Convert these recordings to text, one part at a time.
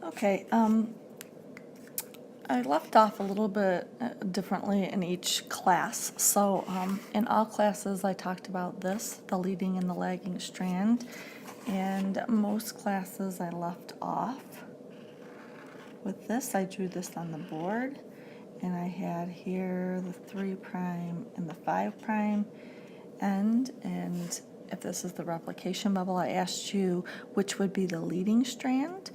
Okay, I left off a little bit differently in each class. So in all classes I talked about this, the leading and the lagging strand, and most classes I left off with this. I drew this on the board, and I had here the 3' and the 5' end, and if this is the replication bubble, I asked you which would be the leading strand,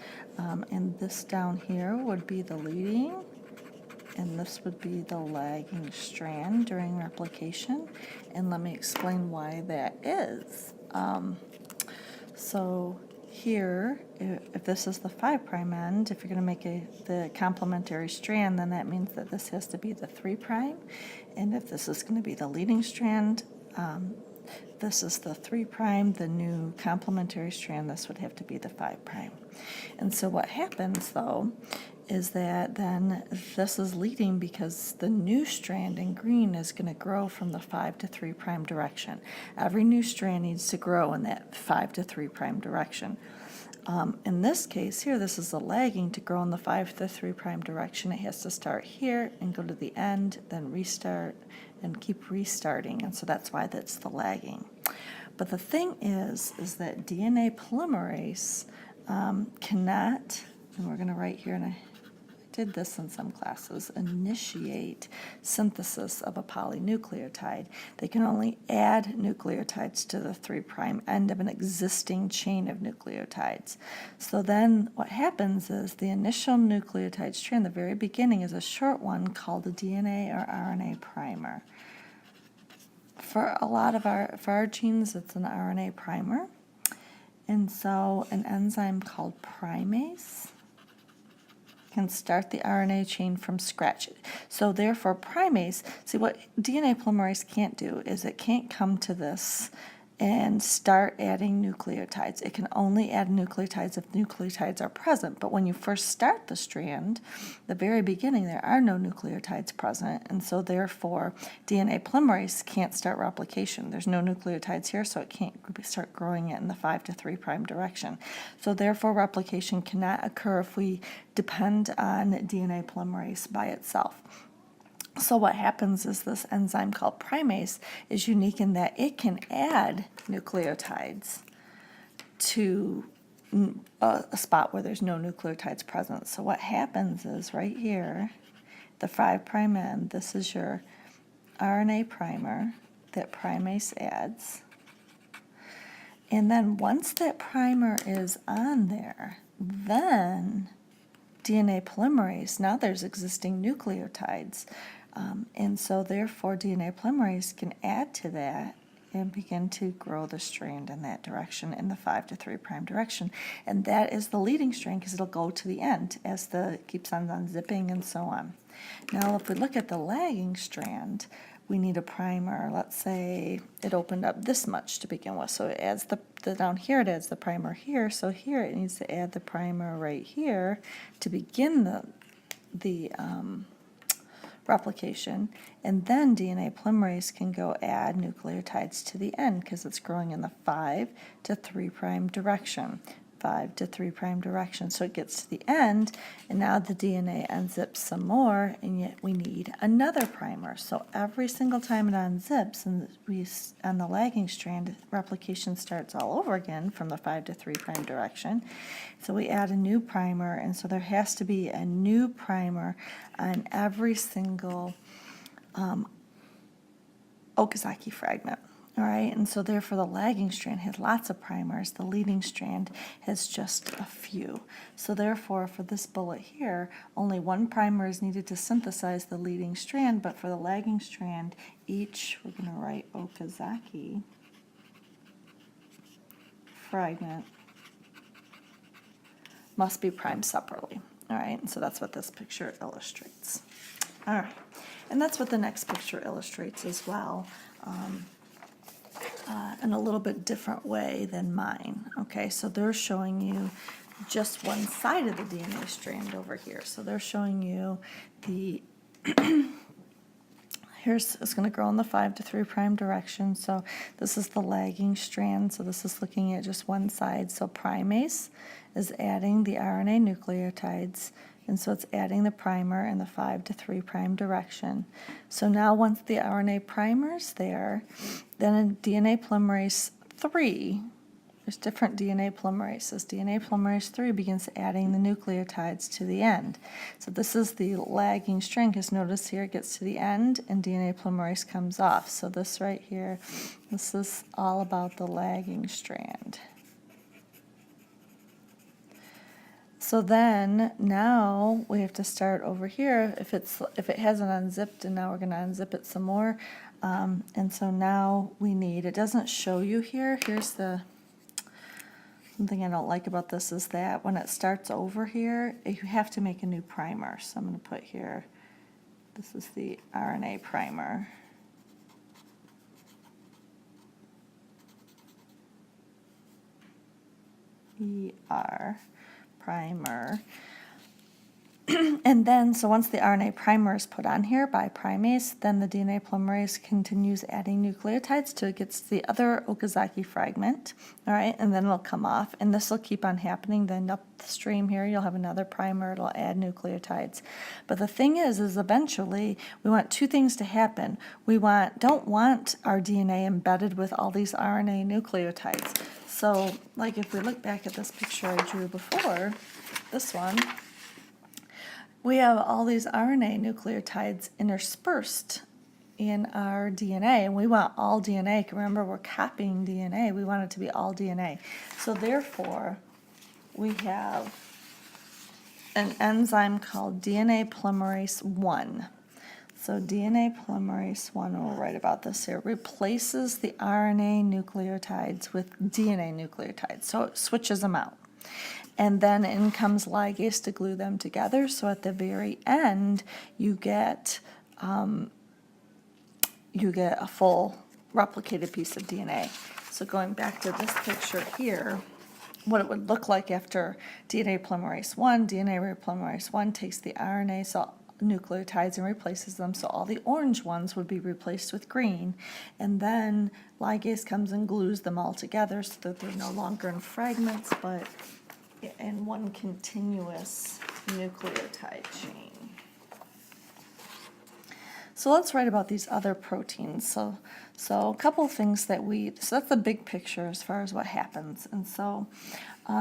and this down here would be the leading, and this would be the lagging strand during replication. And let me explain why that is. So here, if this is the 5' end, if you're going to make the complementary strand, then that means that this has to be the 3', and if this is going to be the leading strand, this is the 3', the new complementary strand, this would have to be the 5'. And so what happens, though, is that then this is leading because the new strand in green is going to grow from the 5' to 3' direction. Every new strand needs to grow in that 5' to 3' direction. In this case here, this is the lagging. To grow in the 5 to 3' direction, it has to start here and go to the end, then restart and keep restarting, and so that's why that's the lagging. But the thing is that DNA polymerase cannot, and we're going to write here, and I did this in some classes, initiate synthesis of a polynucleotide. They can only add nucleotides to the 3' end of an existing chain of nucleotides. So then what happens is the initial nucleotide strand, the very beginning, is a short one called a DNA or RNA primer. For a lot of our genes, it's an RNA primer. And so an enzyme called Primase can start the RNA chain from scratch. So therefore Primase, see what DNA polymerase can't do is it can't come to this and start adding nucleotides. It can only add nucleotides if nucleotides are present. But when you first start the strand, the very beginning, there are no nucleotides present, and so therefore DNA polymerase can't start replication. There's no nucleotides here, so it can't start growing it in the 5 to 3' direction. So therefore replication cannot occur if we depend on DNA polymerase by itself. So what happens is this enzyme called Primase is unique in that it can add nucleotides to a spot where there's no nucleotides present. So what happens is right here, the 5' end, this is your RNA primer that Primase adds. And then once that primer is on there, then DNA polymerase, now there's existing nucleotides. And so therefore DNA polymerase can add to that and begin to grow the strand in that direction, in the 5 to 3' direction. And that is the leading strand because it'll go to the end as keeps on unzipping and so on. Now if we look at the lagging strand, we need a primer. Let's say it opened up this much to begin with. So it adds down here it adds the primer here. So here it needs to add the primer right here to begin the replication, and then DNA polymerase can go add nucleotides to the end because it's growing in the 5 to 3' direction. 5 to 3' direction. So it gets to the end, and now the DNA unzips some more, and yet we need another primer. So every single time it unzips, and on the lagging strand, replication starts all over again from the 5 to 3' direction. So we add a new primer, and so there has to be a new primer on every single Okazaki fragment. All right, and so therefore the lagging strand has lots of primers. The leading strand has just a few. So therefore for this bullet here, only one primer is needed to synthesize the leading strand, but for the lagging strand, each, we're going to write Okazaki fragment must be primed separately. All right, and so that's what this picture illustrates. All right, and that's what the next picture illustrates as well. In a little bit different way than mine. Okay, so they're showing you just one side of the DNA strand over here. So they're showing you the it's going to grow in the 5 to 3 prime direction. So this is the lagging strand. So this is looking at just one side. So primase is adding the RNA nucleotides. And so it's adding the primer in the 5 to 3 prime direction. So now once the RNA primer is there, then in DNA polymerase 3, there's different DNA polymerases. DNA polymerase 3 begins adding the nucleotides to the end. So this is the lagging strand, because notice here it gets to the end and DNA polymerase comes off. So this right here, this is all about the lagging strand. So then now we have to start over here if it hasn't unzipped, and now we're going to unzip it some more. And so now we need, it doesn't show you here. Here's the something I don't like about this is that when it starts over here, you have to make a new primer. So I'm going to put here, this is the RNA primer. ER primer. And then, so once the RNA primer is put on here by primase, then the DNA polymerase continues adding nucleotides till it gets to the other Okazaki fragment, all right, and then it'll come off, and this will keep on happening. Then up the stream here, you'll have another primer, it'll add nucleotides. But the thing is eventually, we want two things to happen. We don't want our DNA embedded with all these RNA nucleotides. So, like if we look back at this picture I drew before, this one, we have all these RNA nucleotides interspersed in our DNA, and we want all DNA. Remember, we're copying DNA. We want it to be all DNA. So therefore, we have an enzyme called DNA Polymerase 1. So DNA Polymerase 1, we'll write about this here, replaces the RNA nucleotides with DNA nucleotides. So it switches them out. And then in comes ligase to glue them together. So at the very end, you get a full replicated piece of DNA. So going back to this picture here, what it would look like after DNA polymerase 1, DNA polymerase 1 takes the RNA nucleotides and replaces them. So all the orange ones would be replaced with green. And then ligase comes and glues them all together so that they're no longer in fragments, but in one continuous nucleotide chain. So let's write about these other proteins. So a couple of things so that's the big picture as far as what happens. And so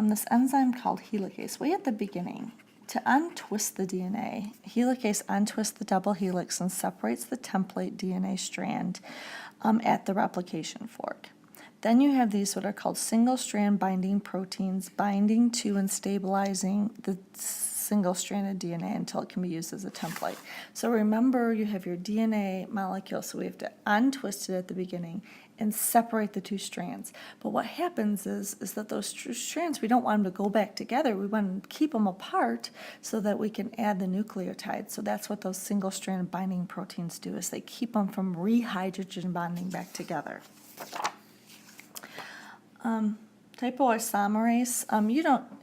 this enzyme called helicase, way at the beginning, to untwist the DNA, helicase untwists the double helix and separates the template DNA strand at the replication fork. Then you have these what are called single-strand binding proteins binding to and stabilizing the single-stranded DNA until it can be used as a template. So remember, you have your DNA molecule, so we have to untwist it at the beginning and separate the two strands. But what happens is that those two strands, we don't want them to go back together. We want to keep them apart so that we can add the nucleotides. So that's what those single-strand binding proteins do, is they keep them from rehydrogen bonding back together. Topoisomerase,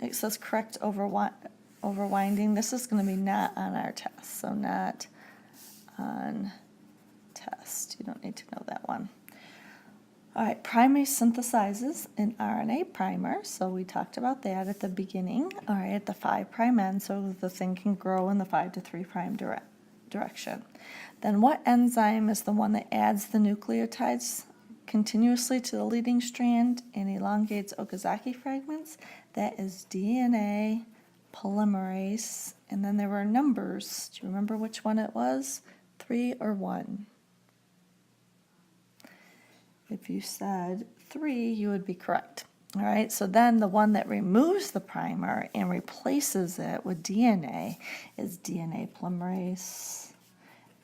it says correct overwinding. This is going to be not on our test, so not on test. You don't need to know that one. All right, primase synthesizes an RNA primer, so we talked about that at the beginning. All right, at the 5' end, so the thing can grow in the 5 to 3' direction. Then what enzyme is the one that adds the nucleotides continuously to the leading strand and elongates Okazaki fragments? That is DNA polymerase. And then there were numbers. Do you remember which one it was? 3 or 1? If you said 3, you would be correct. All right, so then the one that removes the primer and replaces it with DNA is DNA polymerase.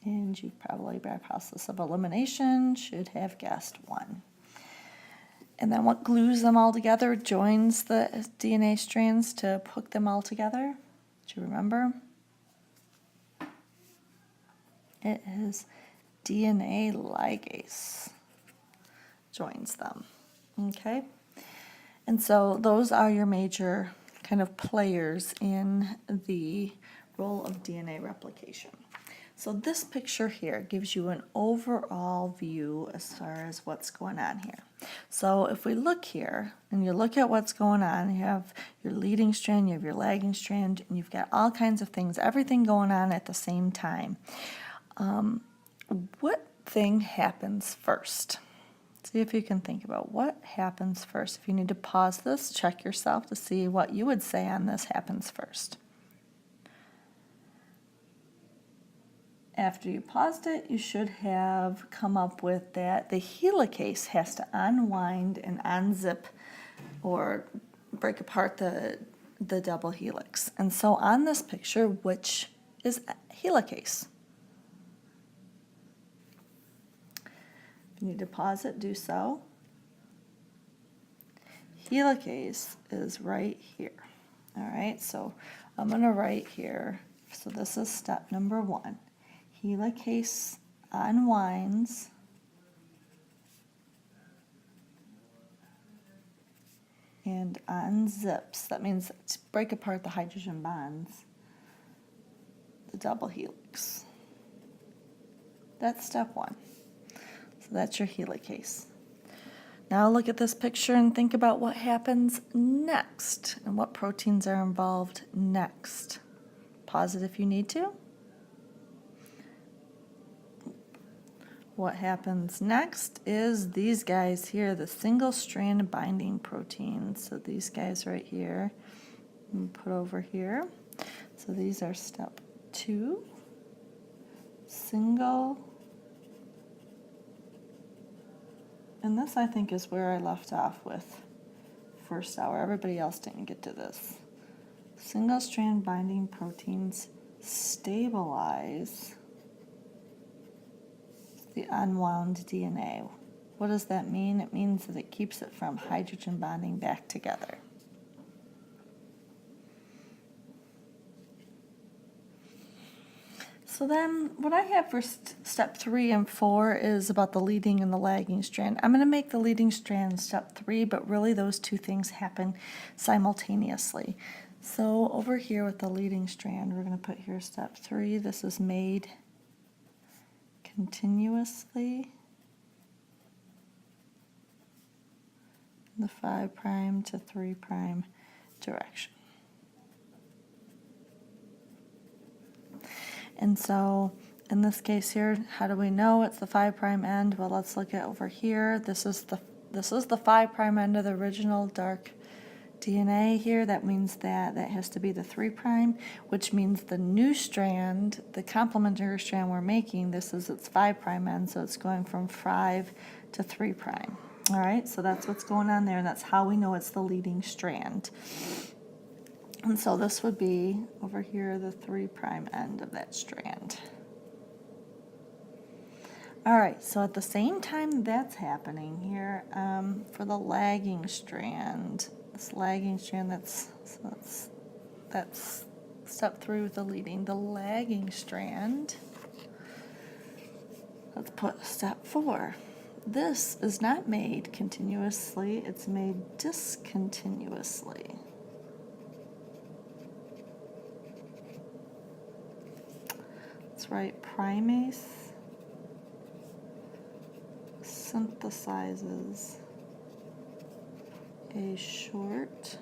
And you probably, by process of elimination, should have guessed 1. And then what glues them all together, joins the DNA strands to hook them all together? Do you remember? It is DNA ligase. Joins them. Okay? And so those are your major kind of players in the role of DNA replication. So this picture here gives you an overall view as far as what's going on here. So if we look here and you look at what's going on, you have your leading strand, you have your lagging strand, and you've got all kinds of things, everything going on at the same time. What thing happens first? See if you can think about what happens first. If you need to pause this, check yourself to see what you would say on this happens first. After you paused it, you should have come up with that the helicase has to unwind and unzip or break apart the double helix. And so on this picture, which is helicase? If you need to pause it, do so. Helicase is right here. All right, so I'm going to write here. So this is step number 1. Helicase unwinds and unzips. That means to break apart the hydrogen bonds, the double helix. That's step 1. So that's your helicase. Now look at this picture and think about what happens next and what proteins are involved next. Pause it if you need to. What happens next is these guys here, the single strand binding proteins. So these guys right here, and put over here. So these are step 2, single. And this, I think, is where I left off with first hour. Everybody else didn't get to this. Single strand binding proteins stabilize the unwound DNA. What does that mean? It means that it keeps it from hydrogen bonding back together. So then what I have for step 3 and 4 is about the leading and the lagging strand. I'm going to make the leading strand step 3, but really those two things happen simultaneously. So over here with the leading strand, we're going to put here step 3. This is made continuously in the 5' to 3' direction. And so in this case here, how do we know it's the 5' end? Well, let's look at over here. This is the 5' end of the original dark DNA here. That means that has to be the 3', which means the new strand, the complementary strand we're making, this is its 5' end, so it's going from 5 to 3'. All right, so that's what's going on there, and that's how we know it's the leading strand. And so this would be over here the 3' end of that strand. All right, so at the same time that's happening here, for the lagging strand, this lagging strand, that's step 3 with the leading. The lagging strand, let's put step 4. This is not made continuously, it's made discontinuously. That's right, Primase synthesizes a short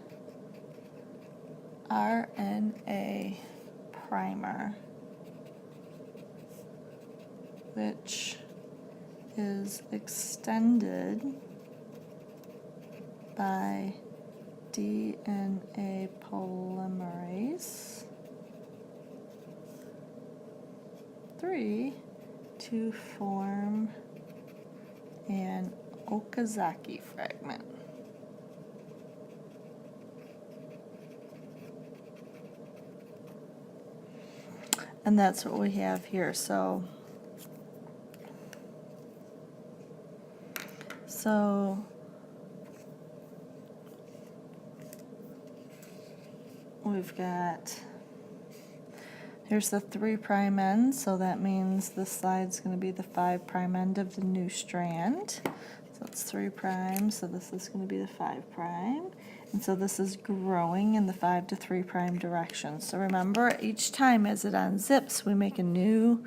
RNA primer, which is extended by DNA Polymerase 3 to form an Okazaki fragment. And that's what we have here. So we've got, here's the 3' end, so that means this side's going to be the 5' end of the new strand. So it's 3', so this is going to be the 5'. And so this is growing in the 5 to 3' direction. So remember, each time as it unzips, we make a new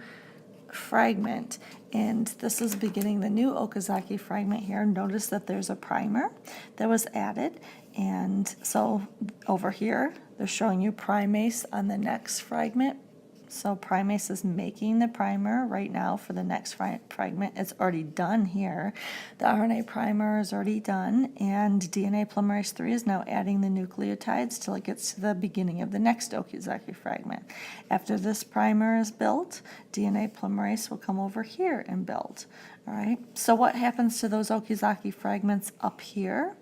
fragment. And this is beginning the new Okazaki fragment here. Notice that there's a primer that was added. And so over here, they're showing you primase on the next fragment. So primase is making the primer right now for the next fragment. It's already done here. The RNA primer is already done, and DNA polymerase 3 is now adding the nucleotides till it gets to the beginning of the next Okazaki fragment. After this primer is built, DNA polymerase will come over here and build. All right. So what happens to those Okazaki fragments up here?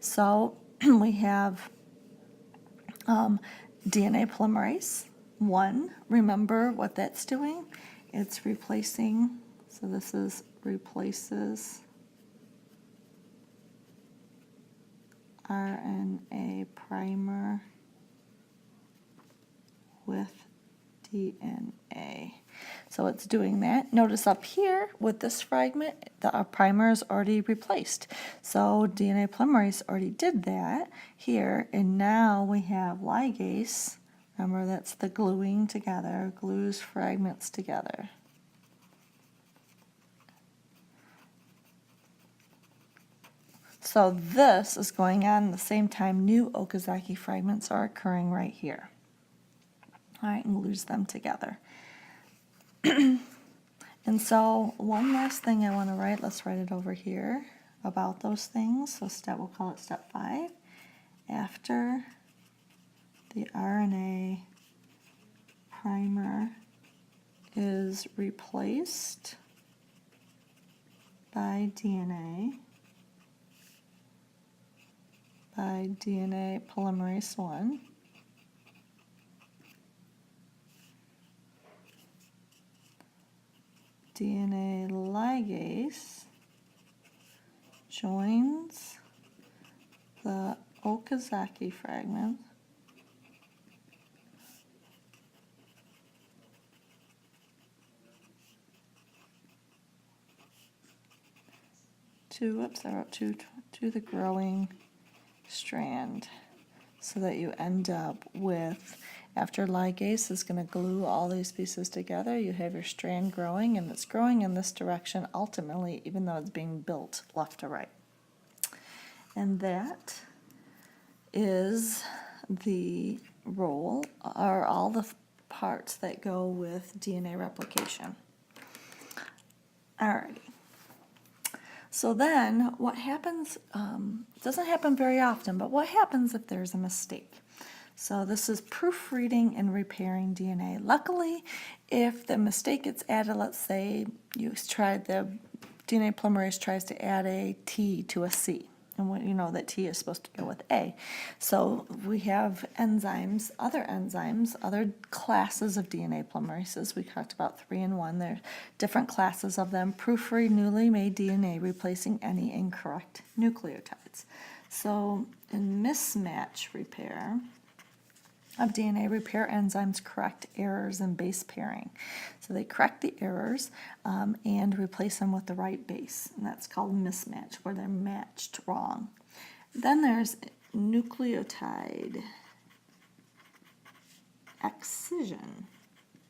So we have DNA polymerase 1, remember what that's doing? It's replacing, so this is replaces RNA primer with DNA. So it's doing that. Notice up here with this fragment, our primer is already replaced. So DNA polymerase already did that here, and now we have ligase. Remember, that's the gluing together, glues fragments together. So this is going on at the same time new Okazaki fragments are occurring right here. All right, and glues them together. And so one last thing I want to write, let's write it over here about those things. So we'll call it step 5. After the RNA primer is replaced by DNA polymerase 1, DNA ligase joins the Okazaki fragment to the growing strand, so that you end up with, after ligase is going to glue all these pieces together, you have your strand growing, and it's growing in this direction ultimately, even though it's being built left to right. And that is the role, or all the parts that go with DNA replication. Alrighty. So then what happens, doesn't happen very often, but what happens if there's a mistake? So this is proofreading and repairing DNA. Luckily, if the mistake gets added, let's say the DNA polymerase tries to add a T to a C, and you know that T is supposed to go with A. So we have enzymes, other classes of DNA polymerases. We talked about 3 and 1. There are different classes of them. Proofread newly made DNA, replacing any incorrect nucleotides. So in mismatch repair of DNA, repair enzymes correct errors in base pairing. So they correct the errors and replace them with the right base, and that's called mismatch, where they're matched wrong. Then there's nucleotide excision.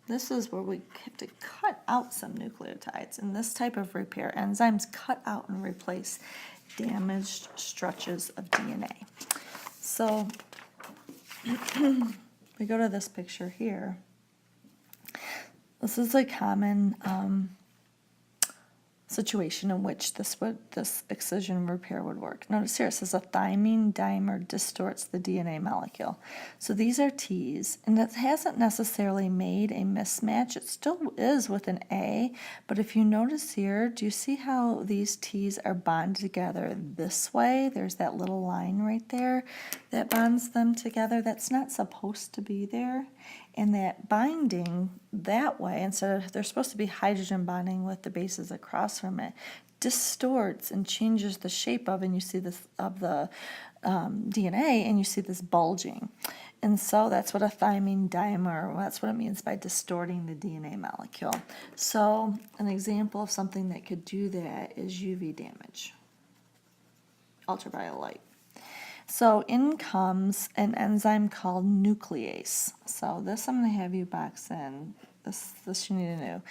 This is where we have to cut out some nucleotides. In this type of repair, enzymes cut out and replace damaged stretches of DNA. So we go to this picture here. This is a common situation in which this excision repair would work. Notice here it says a thymine dimer distorts the DNA molecule. So these are T's, and it hasn't necessarily made a mismatch. It still is with an A, but if you notice here, do you see how these T's are bonded together this way? There's that little line right there that bonds them together. That's not supposed to be there. And that binding that way, instead of, they're supposed to be hydrogen bonding with the bases across from it, distorts and changes the shape of, and you see this, of the DNA, and you see this bulging. And so that's what a thymine dimer, that's what it means by distorting the DNA molecule. So an example of something that could do that is UV damage, ultraviolet light. So in comes an enzyme called nuclease. So this I'm going to have you box in. This you need to know.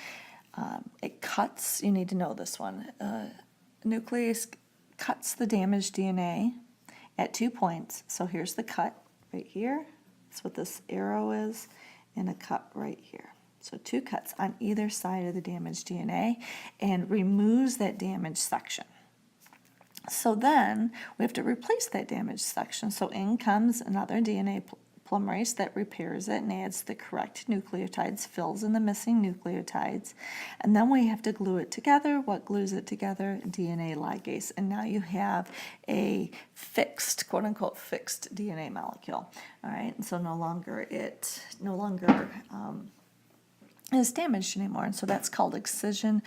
It cuts, you need to know this one. Nuclease cuts the damaged DNA at 2 points. So here's the cut right here. That's what this arrow is, and a cut right here. So 2 cuts on either side of the damaged DNA and removes that damaged section. So then we have to replace that damaged section. So in comes another DNA polymerase that repairs it and adds the correct nucleotides, fills in the missing nucleotides, and then we have to glue it together. What glues it together? DNA ligase. And now you have a fixed, quote unquote, fixed DNA molecule. All right, and so no longer is damaged anymore, and so that's called excision,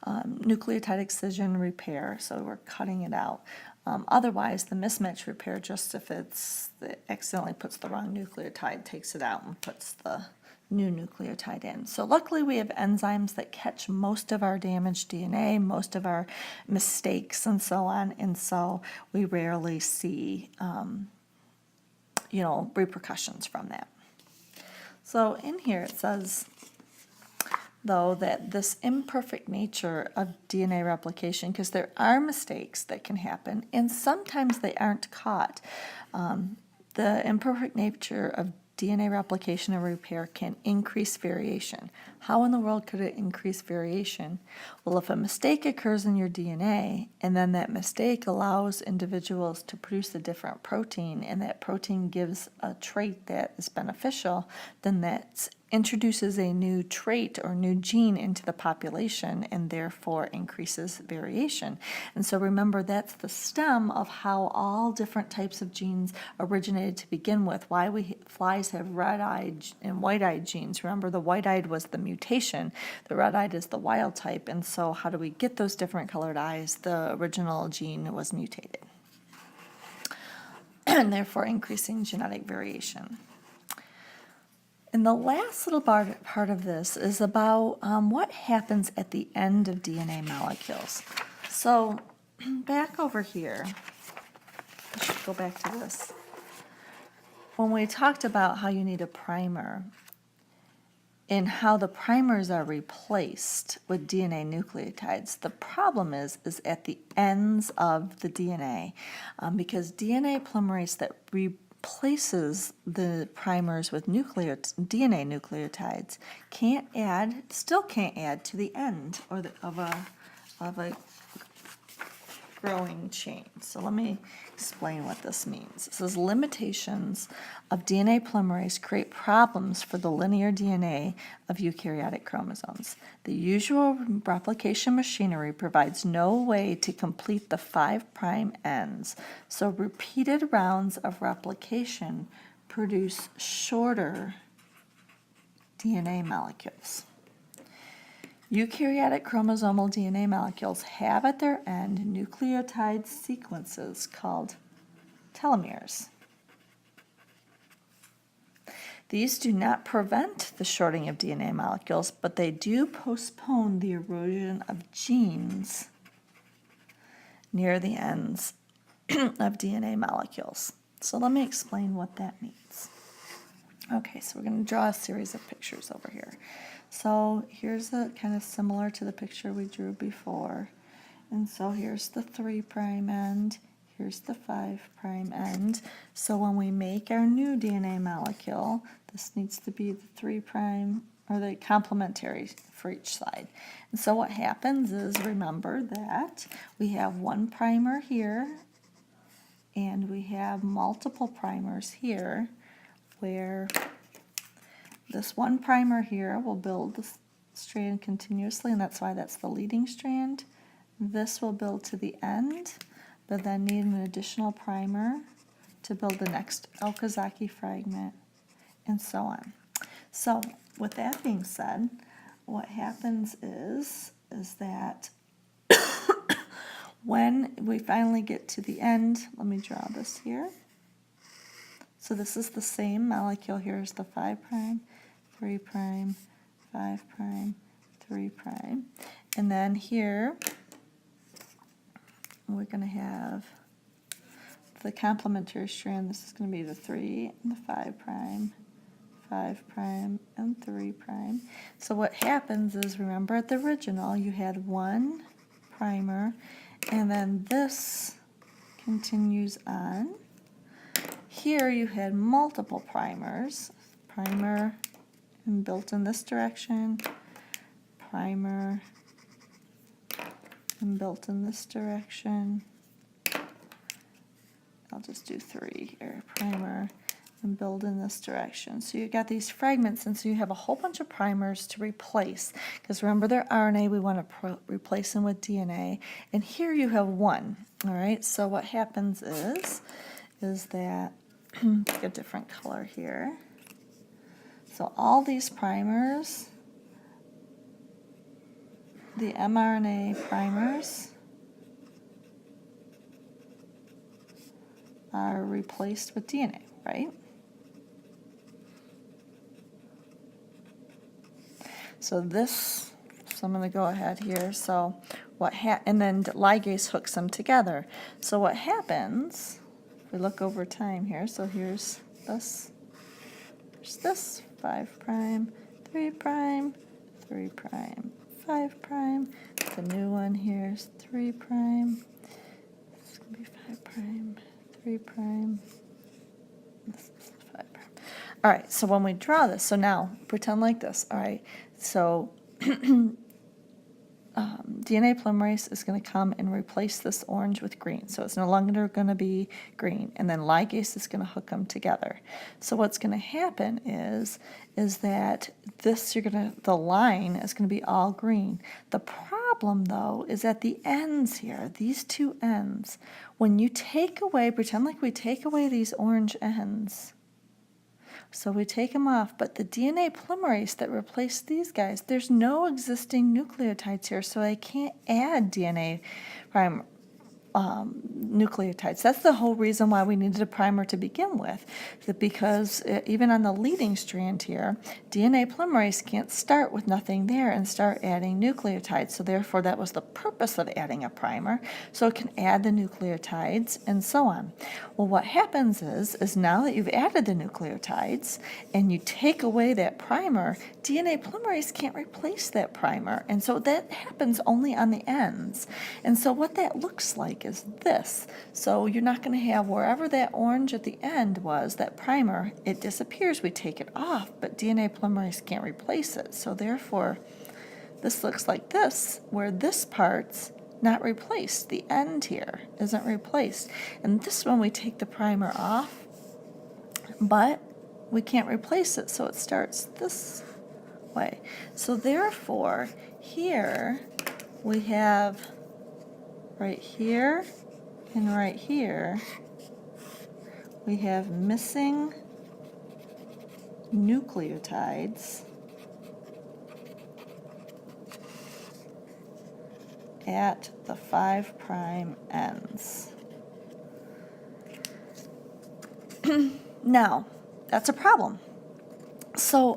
nucleotide excision repair. So we're cutting it out. Otherwise, the mismatch repair, just if it accidentally puts the wrong nucleotide, takes it out and puts the new nucleotide in. So luckily we have enzymes that catch most of our damaged DNA, most of our mistakes and so on, and so we rarely see repercussions from that. So in here it says, though, that this imperfect nature of DNA replication, because there are mistakes that can happen, and sometimes they aren't caught, the imperfect nature of DNA replication and repair can increase variation. How in the world could it increase variation? Well, if a mistake occurs in your DNA, and then that mistake allows individuals to produce a different protein, and that protein gives a trait that is beneficial, then that introduces a new trait or new gene into the population and therefore increases variation. And so remember, that's the stem of how all different types of genes originated to begin with. Why flies have red-eyed and white-eyed genes. Remember, the white-eyed was the mutation, the red-eyed is the wild type, and so how do we get those different colored eyes? The original gene was mutated, and therefore increasing genetic variation. And the last little part of this is about what happens at the end of DNA molecules. So back over here, I should go back to this. When we talked about how you need a primer and how the primers are replaced with DNA nucleotides, the problem is at the ends of the DNA, because DNA polymerase that replaces the primers with DNA nucleotides still can't add to the end of a growing chain. So let me explain what this means. It says limitations of DNA polymerase create problems for the linear DNA of eukaryotic chromosomes. The usual replication machinery provides no way to complete the 5' ends, so repeated rounds of replication produce shorter DNA molecules. Eukaryotic chromosomal DNA molecules have at their end nucleotide sequences called telomeres. These do not prevent the shortening of DNA molecules, but they do postpone the erosion of genes near the ends of DNA molecules. So let me explain what that means. Okay, so we're going to draw a series of pictures over here. So here's a kind of similar to the picture we drew before. And so here's the 3' end, here's the 5' end. So when we make our new DNA molecule, this needs to be the 3' or the complementary for each side. And so what happens is, remember that we have one primer here and we have multiple primers here, where this one primer here will build the strand continuously, and that's why that's the leading strand. This will build to the end, but then need an additional primer to build the next Okazaki fragment, and so on. So with that being said, what happens is that when we finally get to the end, let me draw this here. So this is the same molecule. Here's the 5', 3', 5', 3'. And then here, we're going to have the complementary strand, this is going to be the 3 and the 5 prime, 5 prime, and 3 prime. So what happens is, remember at the original, you had one primer, and then this continues on. Here you had multiple primers, primer and built in this direction, primer and built in this direction. I'll just do 3 here, primer and build in this direction. So you got these fragments, and so you have a whole bunch of primers to replace, because remember they're RNA, we want to replace them with DNA, and here you have one. All right, so what happens is that, let's get a different color here. So all these primers, the mRNA primers, are replaced with DNA, right? So I'm going to go ahead here. So and then ligase hooks them together. So what happens, if we look over time here, so here's this, 5 prime, 3 prime, 3 prime, 5 prime. The new one here is 3 prime. It's going to be 5 prime, 3 prime. This is 5 prime. All right, so when we draw this, so now pretend like this. All right, so DNA polymerase is going to come and replace this orange with green. So it's no longer going to be green. And then ligase is going to hook them together. So what's going to happen is that the line is going to be all green. The problem, though, is at the ends here, these two ends, when you take away, pretend like we take away these orange ends. So we take them off, but the DNA polymerase that replaced these guys, there's no existing nucleotides here, so I can't add DNA nucleotides. That's the whole reason why we needed a primer to begin with, because even on the leading strand here, DNA polymerase can't start with nothing there and start adding nucleotides. So therefore, that was the purpose of adding a primer, so it can add the nucleotides and so on. Well, what happens is now that you've added the nucleotides and you take away that primer, DNA polymerase can't replace that primer, and so that happens only on the ends. And so what that looks like is this. So you're not going to have, wherever that orange at the end was, that primer, it disappears. We take it off, but DNA polymerase can't replace it. So therefore, this looks like this, where this part's not replaced. The end here isn't replaced. And this one, we take the primer off, but we can't replace it, so it starts this way. So therefore, here we have right here and right here, we have missing nucleotides at the 5 prime ends. Now, that's a problem. So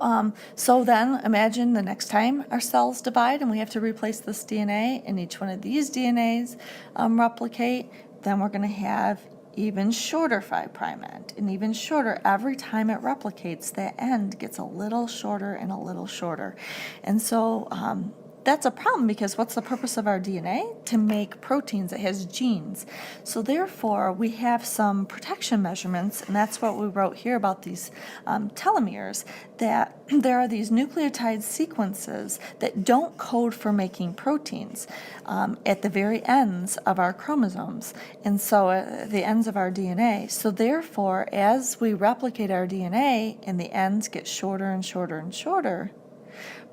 then imagine the next time our cells divide and we have to replace this DNA, and each one of these DNAs replicate, then we're going to have even shorter 5 prime end, and even shorter. Every time it replicates, that end gets a little shorter and a little shorter. And so that's a problem, because what's the purpose of our DNA? To make proteins. It has genes. So therefore, we have some protection measurements, and that's what we wrote here about these telomeres, that there are these nucleotide sequences that don't code for making proteins at the very ends of our chromosomes, and so the ends of our DNA. So therefore, as we replicate our DNA and the ends get shorter and shorter and shorter,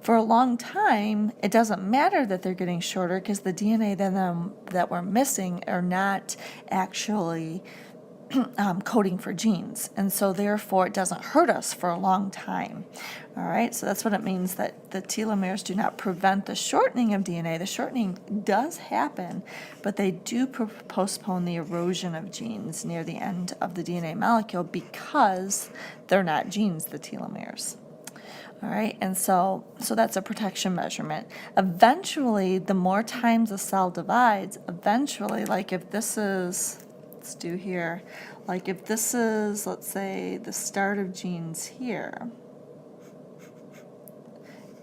for a long time, it doesn't matter that they're getting shorter, because the DNA that we're missing are not actually coding for genes. And so therefore, it doesn't hurt us for a long time. All right, so that's what it means, that the telomeres do not prevent the shortening of DNA. The shortening does happen, but they do postpone the erosion of genes near the end of the DNA molecule, because they're not genes, the telomeres. All right, and so that's a protection measurement. Eventually, the more times a cell divides, eventually, like if this is bullets do here. Like if this is, let's say, the start of genes here,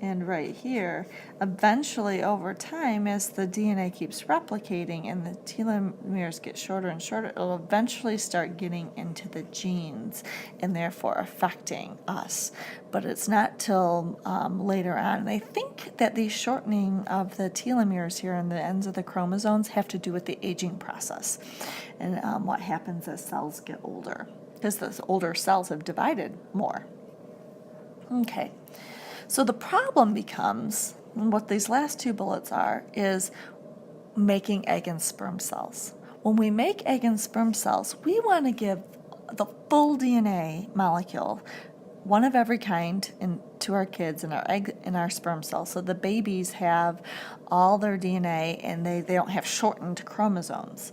and right here, eventually over time, as the DNA keeps replicating and the telomeres get shorter and shorter, it'll eventually start getting into the genes and therefore affecting us. But it's not till later on. And I think that the shortening of the telomeres here and the ends of the chromosomes have to do with the aging process and what happens as cells get older, because those older cells have divided more. Okay. So the problem becomes, and what these last two bullets are, is making egg and sperm cells. When we make egg and sperm cells, we want to give the full DNA molecule, one of every kind, to our kids in our egg and our sperm cells. So the babies have all their DNA and they don't have shortened chromosomes.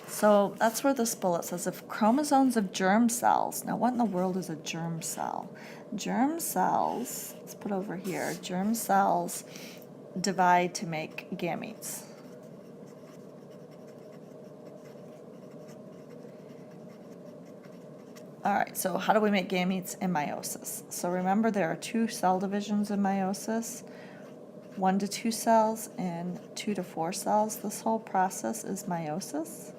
So that's where this bullet says if chromosomes of germ cells, now what in the world is a germ cell? Germ cells, let's put over here, germ cells divide to make gametes. All right, so how do we make gametes in meiosis? So remember there are 2 cell divisions in meiosis, 1 to 2 cells and 2 to 4 cells. This whole process is meiosis.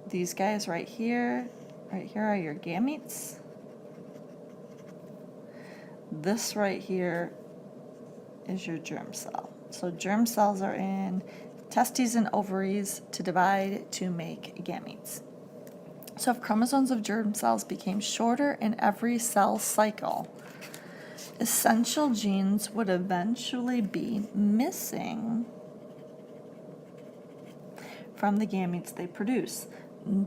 These guys right here are your gametes. This right here is your germ cell. So germ cells are in testes and ovaries to divide to make gametes. So if chromosomes of germ cells became shorter in every cell cycle, essential genes would eventually be missing from the gametes they produce.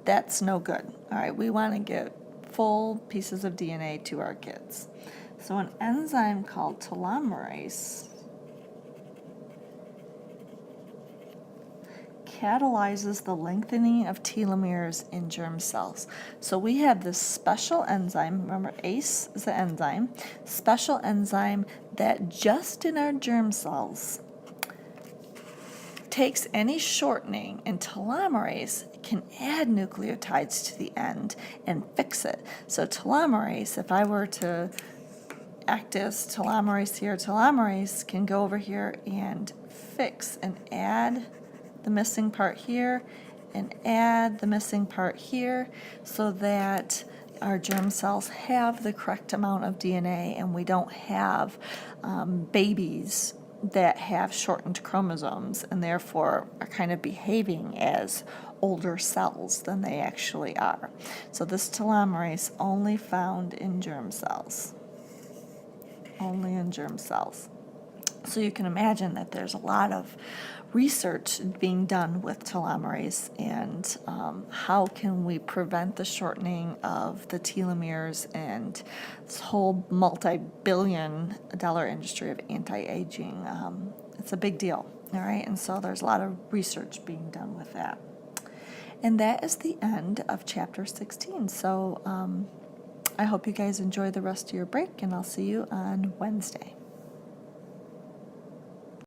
That's no good. All right, we want to get full pieces of DNA to our kids. So an enzyme called telomerase catalyzes the lengthening of telomeres in germ cells. So we have this special enzyme, remember ACE is the enzyme, special enzyme that just in our germ cells takes any shortening, and telomerase can add nucleotides to the end and fix it. So telomerase, if I were to act as telomerase here, telomerase can go over here and fix and add the missing part here and add the missing part here so that our germ cells have the correct amount of DNA and we don't have babies that have shortened chromosomes and therefore are kind of behaving as older cells than they actually are. So this telomerase only found in germ cells. Only in germ cells. So you can imagine that there's a lot of research being done with telomerase and how can we prevent the shortening of the telomeres and this whole multi-billion-dollar industry of anti-aging. It's a big deal, all right? And so there's a lot of research being done with that. And that is the end of Chapter 16. So I hope you guys enjoy the rest of your break, and I'll see you on Wednesday.